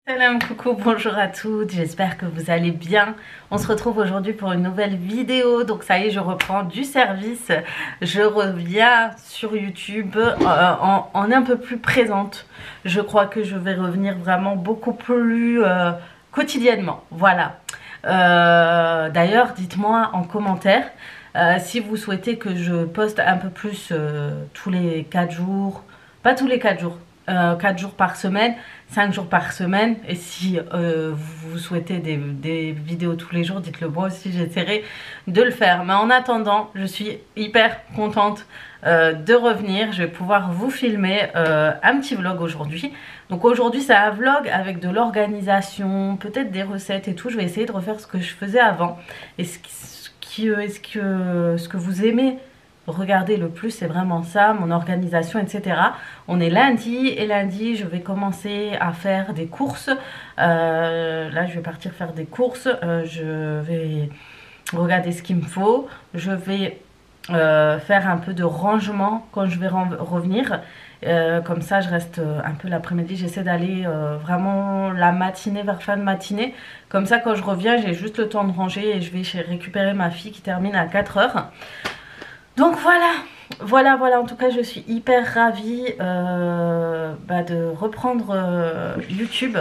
Salam, coucou, bonjour à toutes, j'espère que vous allez bien. On se retrouve aujourd'hui pour une nouvelle vidéo. Donc ça y est, je reprends du service. Je reviens sur YouTube en un peu plus présente. Je crois que je vais revenir vraiment beaucoup plus quotidiennement. Voilà. D'ailleurs, dites-moi en commentaire si vous souhaitez que je poste un peu plus tous les 4 jours. Pas tous les 4 jours. 4 jours par semaine, 5 jours par semaine. Et si vous souhaitez des vidéos tous les jours, dites-le moi aussi, j'essaierai de le faire. Mais en attendant, je suis hyper contente de revenir. Je vais pouvoir vous filmer un petit vlog aujourd'hui. Donc aujourd'hui c'est un vlog avec de l'organisation, peut-être des recettes et tout. Je vais essayer de refaire ce que je faisais avant. Et ce que vous aimez regardez le plus, c'est vraiment ça, mon organisation, etc. On est lundi et lundi, je vais commencer à faire des courses. Là, je vais partir faire des courses. Je vais regarder ce qu'il me faut. Je vais faire un peu de rangement quand je vais revenir. Comme ça, je reste un peu l'après-midi. J'essaie d'aller vraiment la matinée, vers fin de matinée. Comme ça, quand je reviens, j'ai juste le temps de ranger et je vais récupérer ma fille qui termine à 4 h. Donc voilà, en tout cas je suis hyper ravie de reprendre YouTube.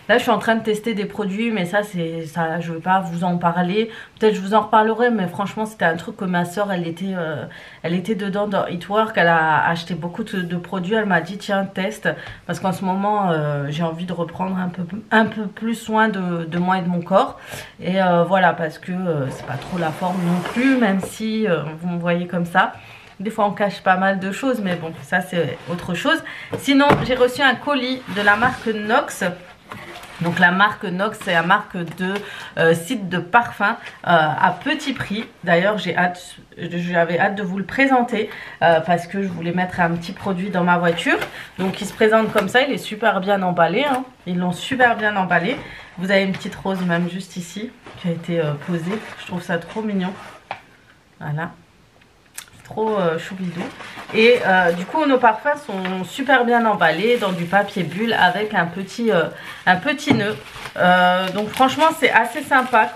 Là je suis en train de tester des produits, mais ça je ne vais pas vous en parler. Peut-être je vous en reparlerai, mais franchement c'était un truc que ma soeur elle était dedans dans Eatwork. Elle a acheté beaucoup de produits, elle m'a dit tiens teste, parce qu'en ce moment j'ai envie de reprendre un peu plus soin de moi et de mon corps. Et voilà, parce que c'est pas trop la forme non plus, même si vous me voyez comme ça. Des fois on cache pas mal de choses, mais bon ça c'est autre chose. Sinon j'ai reçu un colis de la marque Nox. Donc la marque Nox, c'est la marque de site de parfum à petit prix. D'ailleurs j'avais hâte de vous le présenter parce que je voulais mettre un petit produit dans ma voiture. Donc il se présente comme ça, il est super bien emballé, hein. Ils l'ont super bien emballé. Vous avez une petite rose même juste ici qui a été posée. Je trouve ça trop mignon. Voilà. Trop choubidou. Et du coup nos parfums sont super bien emballés dans du papier bulle avec un petit nœud. Donc franchement c'est assez sympa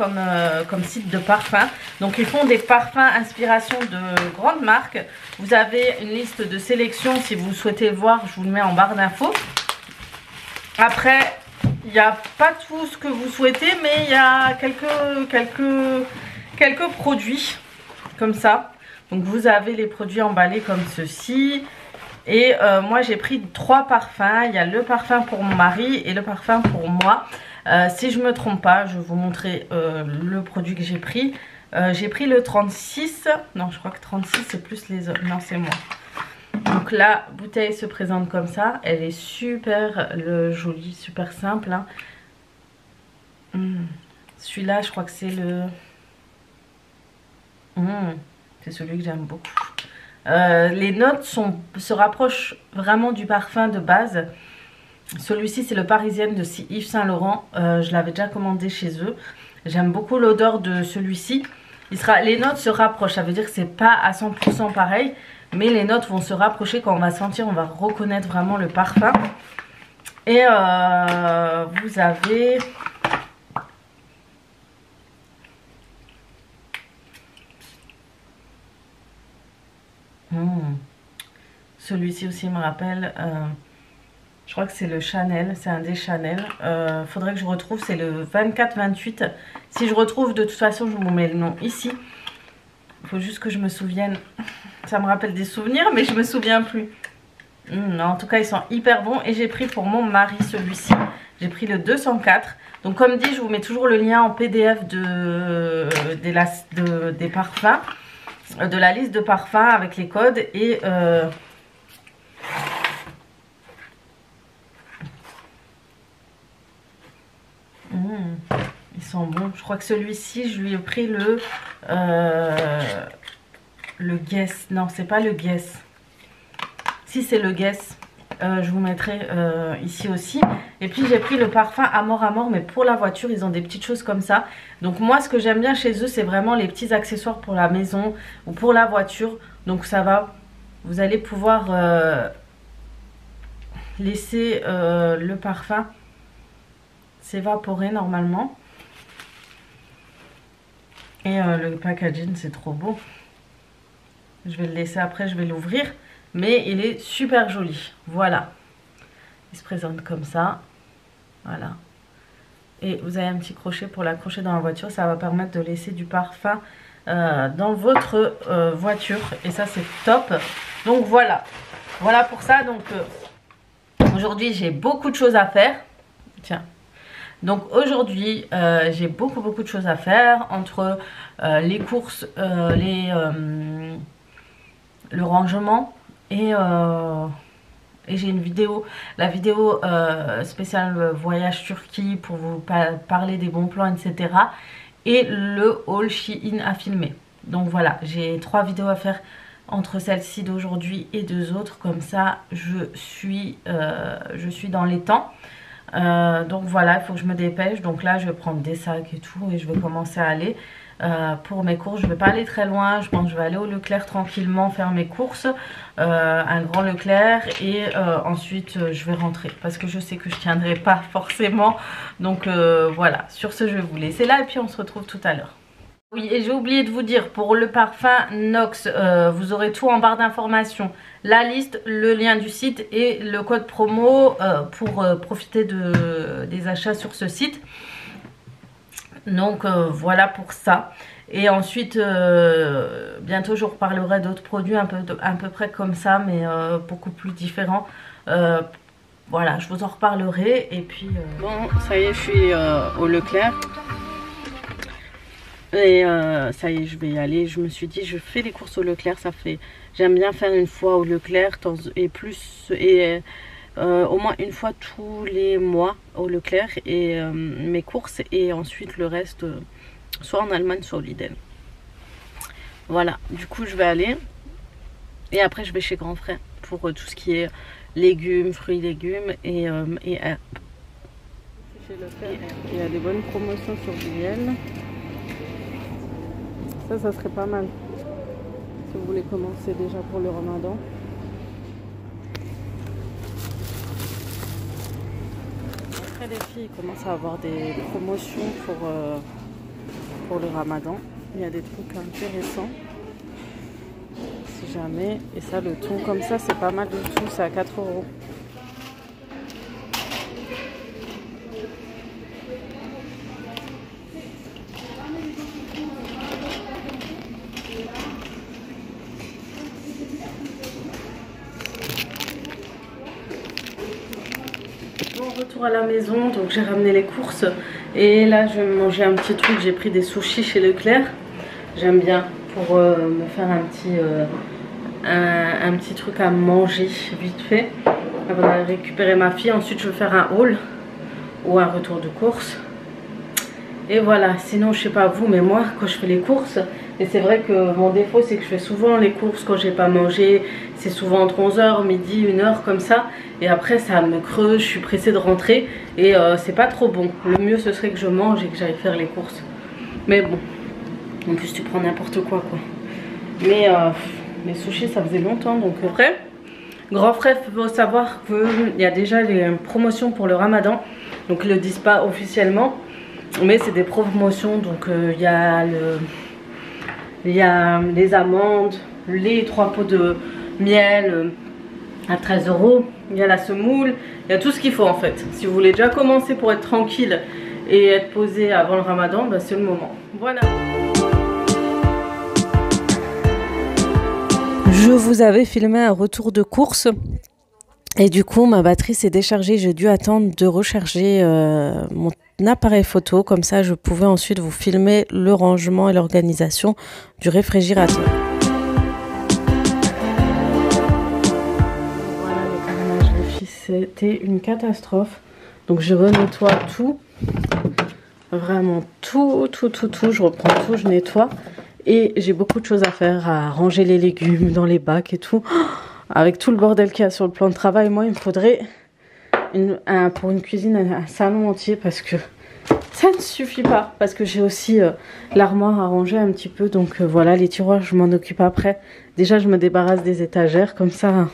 comme site de parfum. Donc ils font des parfums inspiration de grandes marques. Vous avez une liste de sélection, si vous souhaitez voir je vous le mets en barre d'infos. Après il n'y a pas tout ce que vous souhaitez, mais il y a quelques produits comme ça. Donc vous avez les produits emballés comme ceci. Et moi j'ai pris 3 parfums. Il y a le parfum pour mon mari et le parfum pour moi. Si je ne me trompe pas, je vais vous montrer le produit que j'ai pris. J'ai pris le 36. Non, je crois que 36 c'est plus les autres. Non, c'est moi. Donc la bouteille se présente comme ça. Elle est super jolie, super simple, hein. Celui-là, je crois que c'est le... C'est celui que j'aime beaucoup. Les notes se rapprochent vraiment du parfum de base. Celui-ci c'est le Parisienne de Yves Saint Laurent. Je l'avais déjà commandé chez eux. J'aime beaucoup l'odeur de celui-ci. Les notes se rapprochent. Ça veut dire que c'est pas à 100% pareil. Mais les notes vont se rapprocher. Quand on va sentir, on va reconnaître vraiment le parfum. Et vous avez... Celui-ci aussi me rappelle, je crois que c'est le Chanel, c'est un des Chanel. Faudrait que je retrouve, c'est le 24-28. Si je retrouve, de toute façon, je vous mets le nom ici. Il faut juste que je me souvienne. Ça me rappelle des souvenirs, mais je me souviens plus. En tout cas, ils sont hyper bons. Et j'ai pris pour mon mari celui-ci. J'ai pris le 204. Donc comme dit, je vous mets toujours le lien en PDF des parfums. De la liste de parfums avec les codes. Et... ils sont bons. Je crois que celui-ci, je lui ai pris le Guess. Non, c'est pas le Guess. Si, c'est le Guess. Je vous mettrai ici aussi. Et puis j'ai pris le parfum Amor Amor, mais pour la voiture, ils ont des petites choses comme ça. Donc moi, ce que j'aime bien chez eux, c'est vraiment les petits accessoires pour la maison ou pour la voiture. Donc ça va. Vous allez pouvoir laisser le parfum s'évaporer normalement. Et le packaging c'est trop beau. Je vais le laisser après, je vais l'ouvrir. Mais il est super joli. Voilà. Il se présente comme ça. Voilà. Et vous avez un petit crochet pour l'accrocher dans la voiture. Ça va permettre de laisser du parfum dans votre voiture. Et ça c'est top. Donc voilà. Voilà pour ça. Donc aujourd'hui j'ai beaucoup de choses à faire. Tiens. Donc aujourd'hui j'ai beaucoup de choses à faire. Entre les courses, le rangement et j'ai une vidéo, la vidéo spéciale voyage Turquie pour vous parler des bons plans, etc. Et le haul Shein à filmer. Donc voilà, j'ai 3 vidéos à faire entre celle-ci d'aujourd'hui et 2 autres. Comme ça, je suis dans les temps. Donc voilà, il faut que je me dépêche. Donc là, je vais prendre des sacs et tout et je vais commencer à aller. Pour mes courses, je ne vais pas aller très loin. Je pense que je vais aller au Leclerc tranquillement faire mes courses, un grand Leclerc, et ensuite je vais rentrer parce que je sais que je ne tiendrai pas forcément. Donc voilà, sur ce je vais vous laisser là et puis on se retrouve tout à l'heure. Oui, et j'ai oublié de vous dire, pour le parfum Nox, vous aurez tout en barre d'informations, la liste, le lien du site et le code promo pour profiter des achats sur ce site. Donc voilà pour ça. Et ensuite bientôt je vous reparlerai d'autres produits à peu près comme ça, mais beaucoup plus différents. Voilà, je vous en reparlerai. Et puis bon, ça y est, je suis au Leclerc. Et ça y est, je vais y aller. Je me suis dit, je fais les courses au Leclerc. J'aime bien faire une fois au Leclerc au moins une fois tous les mois au Leclerc et mes courses, et ensuite le reste soit en Allemagne soit au Lidl. Voilà, du coup je vais aller et après je vais chez Grand Frère pour tout ce qui est légumes, fruits, légumes et herbes. Chez Leclerc, il y a des bonnes promotions sur du miel. Ça serait pas mal si vous voulez commencer déjà pour le Ramadan. Les filles commencent à avoir des promotions pour le Ramadan. Il y a des trucs intéressants si jamais. Et ça, le thon comme ça, c'est pas mal du tout, c'est à 4 €. Retour à la maison, donc j'ai ramené les courses et là je vais manger un petit truc. J'ai pris des sushis chez Leclerc, j'aime bien pour me faire un petit truc à manger vite fait avant d'aller récupérer ma fille. Ensuite je vais faire un haul ou un retour de course et voilà. Sinon je sais pas vous, mais moi quand je fais les courses, et c'est vrai que mon défaut c'est que je fais souvent les courses quand j'ai pas mangé, c'est souvent entre 11 h, midi, 1 h comme ça. Et après ça me creuse, je suis pressée de rentrer et c'est pas trop bon. Le mieux ce serait que je mange et que j'aille faire les courses. Mais bon, en plus tu prends n'importe quoi. Mais les sushis ça faisait longtemps, donc après. Grand Frère, il faut savoir qu'il y a déjà les promotions pour le Ramadan. Donc ils ne le disent pas officiellement, mais c'est des promotions. Donc il y a les amandes, les 3 pots de miel à 13 €. Il y a la semoule, il y a tout ce qu'il faut en fait. Si vous voulez déjà commencer pour être tranquille et être posé avant le Ramadan, bah, c'est le moment. Voilà. Je vous avais filmé un retour de course et du coup ma batterie s'est déchargée. J'ai dû attendre de recharger mon appareil photo. Comme ça je pouvais ensuite vous filmer le rangement et l'organisation du réfrigérateur. C'était une catastrophe. Donc je renettoie tout. Vraiment tout. Je reprends tout, je nettoie. Et j'ai beaucoup de choses à faire, à ranger les légumes dans les bacs et tout. Avec tout le bordel qu'il y a sur le plan de travail, moi il me faudrait pour une cuisine un salon entier parce que ça ne suffit pas. Parce que j'ai aussi l'armoire à ranger un petit peu. Donc voilà, les tiroirs je m'en occupe après. Déjà je me débarrasse des étagères comme ça.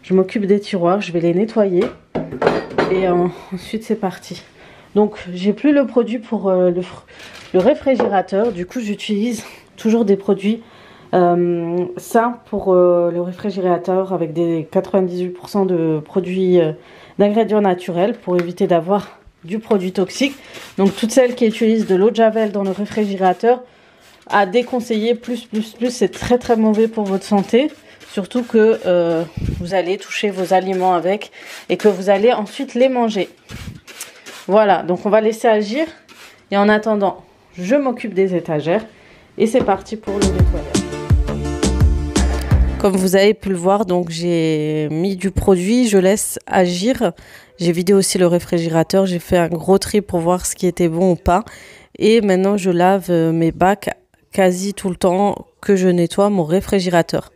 Je m'occupe des tiroirs, je vais les nettoyer et ensuite c'est parti. Donc j'ai plus le produit pour le réfrigérateur. Du coup j'utilise toujours des produits sains pour le réfrigérateur avec des 98% de produits d'ingrédients naturels pour éviter d'avoir du produit toxique. Donc toutes celles qui utilisent de l'eau de javel dans le réfrigérateur, à déconseiller, plus, c'est très très mauvais pour votre santé. Surtout que vous allez toucher vos aliments avec et que vous allez ensuite les manger. Voilà, donc on va laisser agir. Et en attendant, je m'occupe des étagères. Et c'est parti pour le nettoyage. Comme vous avez pu le voir, donc j'ai mis du produit, je laisse agir. J'ai vidé aussi le réfrigérateur, j'ai fait un gros tri pour voir ce qui était bon ou pas. Et maintenant, je lave mes bacs quasi tout le temps que je nettoie mon réfrigérateur.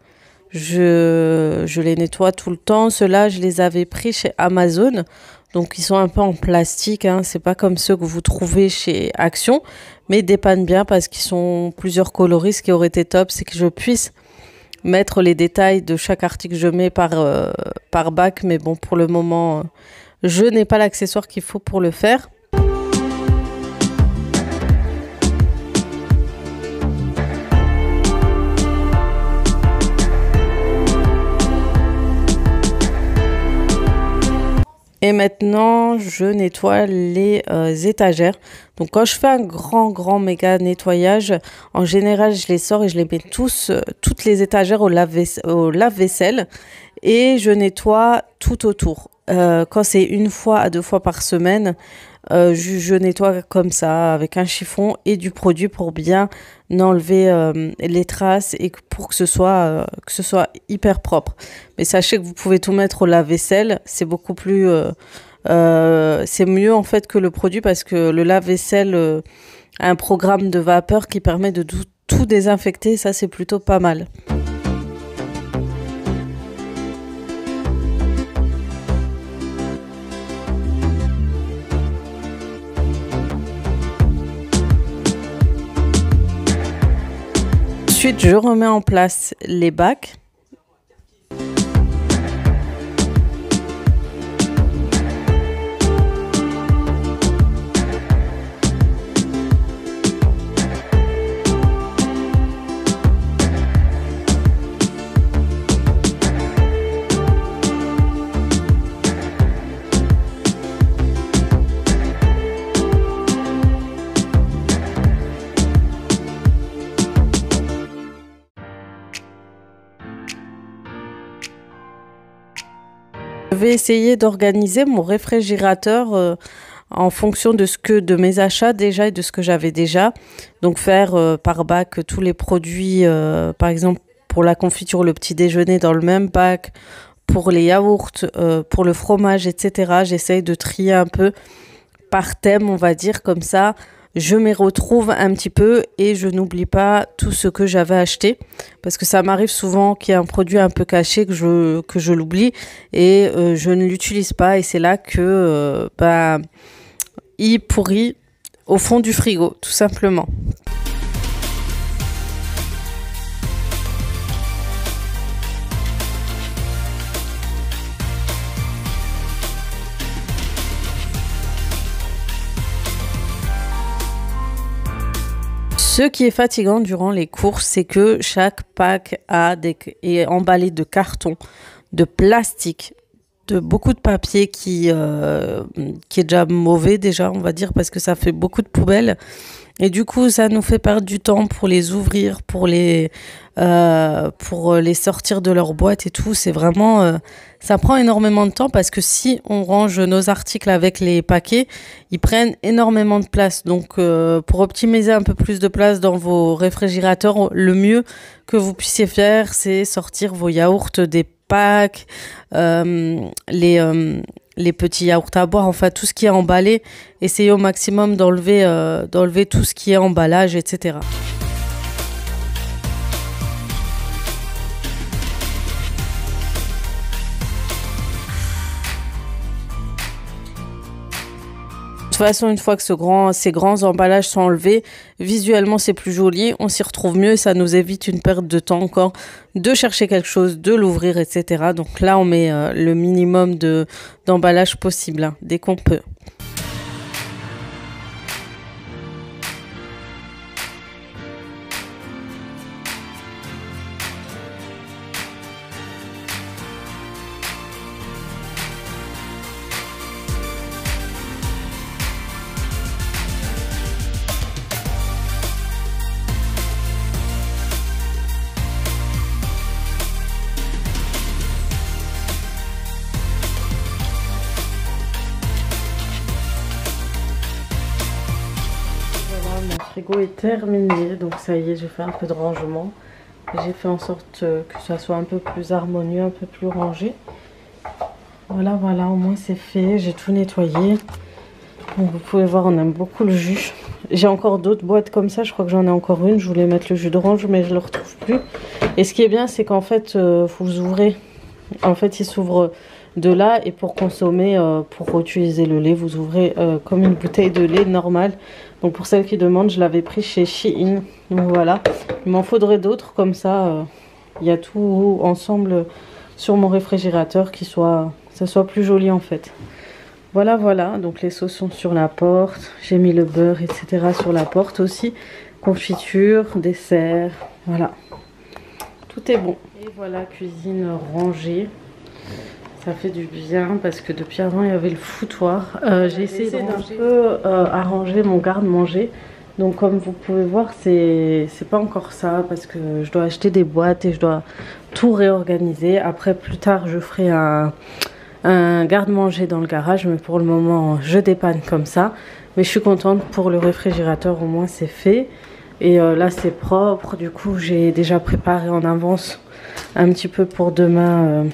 Je les nettoie tout le temps. Ceux-là, je les avais pris chez Amazon. Donc, ils sont un peu en plastique. Hein. C'est pas comme ceux que vous trouvez chez Action. Mais ils dépannent bien parce qu'ils sont plusieurs coloris. Ce qui aurait été top, c'est que je puisse mettre les détails de chaque article que je mets par bac. Mais bon, pour le moment, je n'ai pas l'accessoire qu'il faut pour le faire. Et maintenant, je nettoie les étagères. Donc, quand je fais un grand méga nettoyage, en général, je les sors et je les mets toutes les étagères au lave-vaisselle. Et je nettoie tout autour. Quand c'est 1 fois à 2 fois par semaine, je nettoie comme ça avec un chiffon et du produit pour bien enlever les traces et pour que ce soit hyper propre. Mais sachez que vous pouvez tout mettre au lave-vaisselle, c'est beaucoup plus c'est mieux en fait que le produit parce que le lave-vaisselle a un programme de vapeur qui permet de tout désinfecter, ça c'est plutôt pas mal. Ensuite, je remets en place les bacs. Je vais essayer d'organiser mon réfrigérateur en fonction de mes achats déjà et de ce que j'avais déjà. Donc faire par bac tous les produits, par exemple pour la confiture, le petit déjeuner dans le même bac, pour les yaourts, pour le fromage, etc. J'essaye de trier un peu par thème, on va dire, comme ça. Je m'y retrouve un petit peu et je n'oublie pas tout ce que j'avais acheté parce que ça m'arrive souvent qu'il y ait un produit un peu caché que je l'oublie et je ne l'utilise pas et c'est là que il pourrit au fond du frigo tout simplement. Ce qui est fatigant durant les courses, c'est que chaque pack est emballé de carton, de plastique, de beaucoup de papier qui est déjà mauvais déjà, on va dire, parce que ça fait beaucoup de poubelles. Et du coup, ça nous fait perdre du temps pour les ouvrir, pour les sortir de leur boîte et tout. C'est vraiment, ça prend énormément de temps parce que si on range nos articles avec les paquets, ils prennent énormément de place. Donc, pour optimiser un peu plus de place dans vos réfrigérateurs, le mieux que vous puissiez faire, c'est sortir vos yaourts des packs, les petits yaourts à boire, enfin tout ce qui est emballé, essayez au maximum d'enlever tout ce qui est emballage, etc. De toute façon, une fois que ces grands emballages sont enlevés, visuellement c'est plus joli, on s'y retrouve mieux et ça nous évite une perte de temps encore de chercher quelque chose, de l'ouvrir, etc. Donc là, on met le minimum d'emballage possible, hein, dès qu'on peut. frigo est terminé, donc ça y est, j'ai fait un peu de rangement. J'ai fait en sorte que ça soit un peu plus harmonieux, un peu plus rangé. Voilà, voilà, au moins c'est fait, j'ai tout nettoyé. Donc vous pouvez voir, on aime beaucoup le jus. J'ai encore d'autres boîtes comme ça, je crois que j'en ai encore une. Je voulais mettre le jus d'orange, mais je ne le retrouve plus. Et ce qui est bien, c'est qu'en fait, vous ouvrez. En fait, il s'ouvre de là, et pour consommer, pour utiliser le lait, vous ouvrez comme une bouteille de lait normale. Donc pour celles qui demandent, je l'avais pris chez Shein. Donc voilà, il m'en faudrait d'autres comme ça. Il y a tout ensemble sur mon réfrigérateur, ça soit plus joli en fait. Voilà, voilà, donc les sauces sont sur la porte. J'ai mis le beurre, etc. sur la porte aussi. Confiture, dessert, voilà. Tout est bon. Et voilà, cuisine rangée. Ça fait du bien parce que depuis avant il y avait le foutoir. J'ai essayé d'un peu arranger mon garde-manger. Donc comme vous pouvez voir, c'est pas encore ça parce que je dois acheter des boîtes et je dois tout réorganiser. Après plus tard je ferai un garde-manger dans le garage, mais pour le moment je dépanne comme ça. Mais je suis contente pour le réfrigérateur, au moins c'est fait. Et là c'est propre, du coup j'ai déjà préparé en avance un petit peu pour demain.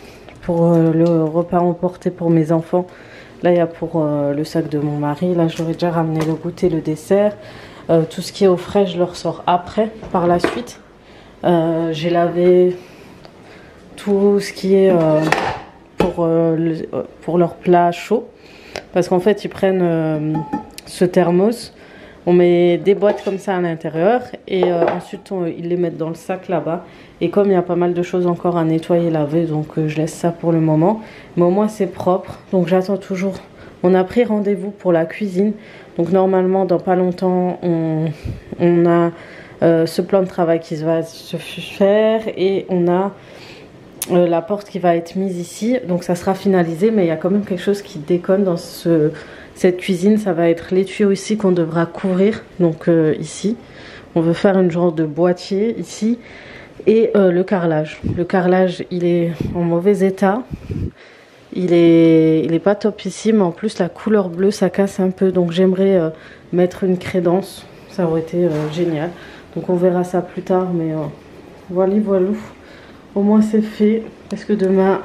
Pour le repas emporté pour mes enfants. Là il y a pour le sac de mon mari. Là j'aurais déjà ramené le goûter, le dessert. Tout ce qui est au frais je le ressors après, par la suite. J'ai lavé tout ce qui est pour leur plat chaud. Parce qu'en fait ils prennent ce thermos. On met des boîtes comme ça à l'intérieur et ensuite ils les mettent dans le sac là-bas. Et comme il y a pas mal de choses encore à nettoyer, laver, donc je laisse ça pour le moment. Mais au moins c'est propre, donc j'attends toujours. On a pris rendez-vous pour la cuisine. Donc normalement dans pas longtemps on a ce plan de travail qui va se faire. Et on a la porte qui va être mise ici. Donc ça sera finalisé, mais il y a quand même quelque chose qui déconne dans cette cuisine. Ça va être les tuyaux ici qu'on devra couvrir. Donc ici on veut faire une genre de boîtier ici. Et le carrelage. Le carrelage il est en mauvais état. Il est pas top ici, mais en plus la couleur bleue ça casse un peu. Donc j'aimerais mettre une crédence. Ça aurait été génial. Donc on verra ça plus tard, mais voilà, voilà. Au moins c'est fait. Parce que demain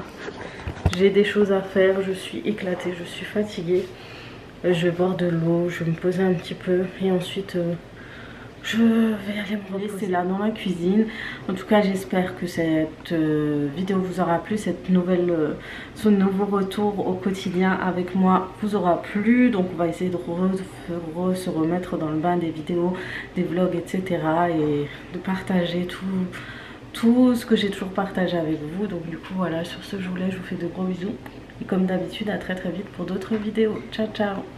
j'ai des choses à faire. Je suis éclatée, je suis fatiguée. Je vais boire de l'eau, je vais me poser un petit peu. Et ensuite je vais aller me reposer là dans la cuisine. En tout cas j'espère que cette vidéo vous aura plu, ce nouveau retour au quotidien avec moi vous aura plu. Donc on va essayer de se remettre dans le bain des vidéos, des vlogs, etc. Et de partager tout ce que j'ai toujours partagé avec vous. Donc du coup voilà, sur ce je vous laisse, je vous fais de gros bisous. Et comme d'habitude à très très vite pour d'autres vidéos. Ciao ciao.